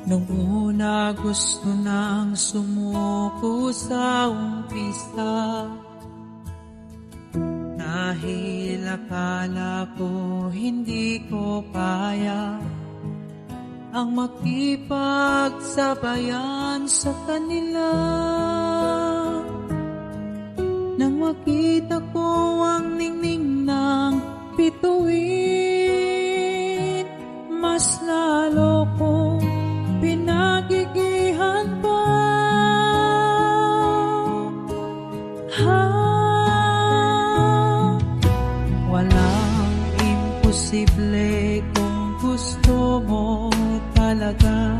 Nung una gusto nang sumuko sa umpisa, dahil akala ko hindi ko kaya ang makipagsabayan sa kanila. Nang makita ko ang ningning ng bituin, mas lalo kong pinagigihan pa. Walang imposible kung gusto mo talaga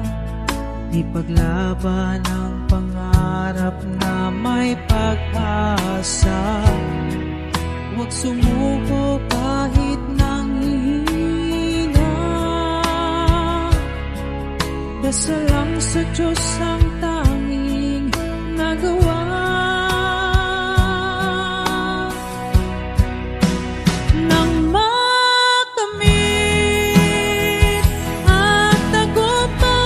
ipaglaban ang pangarap na may pag-asa. Huwag sumuko kahit nang hihina. Dasal lang sa Diyos ang tanging nagawa. Nang makamit ang tagumpay,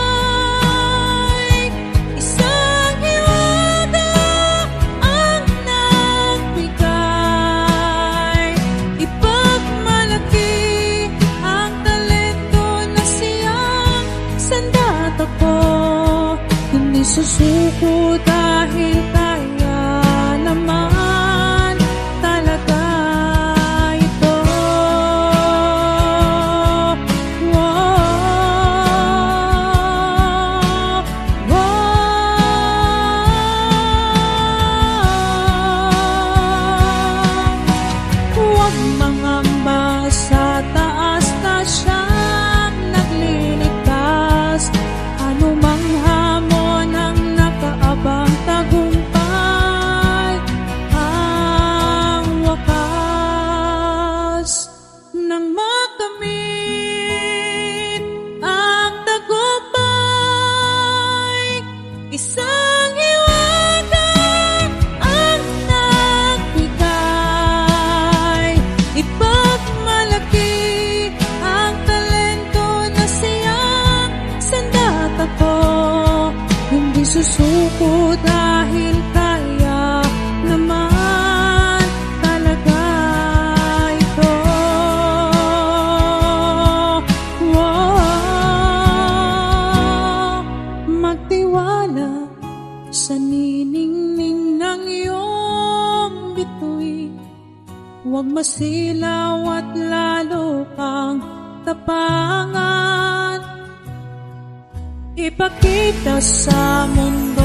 isang hiwaga ang nagbigay. Ipagmalaki ang talento na siyang sandat ako. Hindi susuko dahil kaya naman talaga ito. Huwag mangamba sa taas na siyang nagliligtas. Anumang hamon ang nakaabang, tagumpay ang wakas. Nang makamit ang tagumpay, isang hiwaga ang nagbigay. Ipagmalaki ang talento na siyang sandat ako. Hindi susuko dahil kaya naman talaga ito. Magtiwala sa niningning ng iyong bituin. Huwag masilaw at lalo kang tapangan. Ipakita sa mundo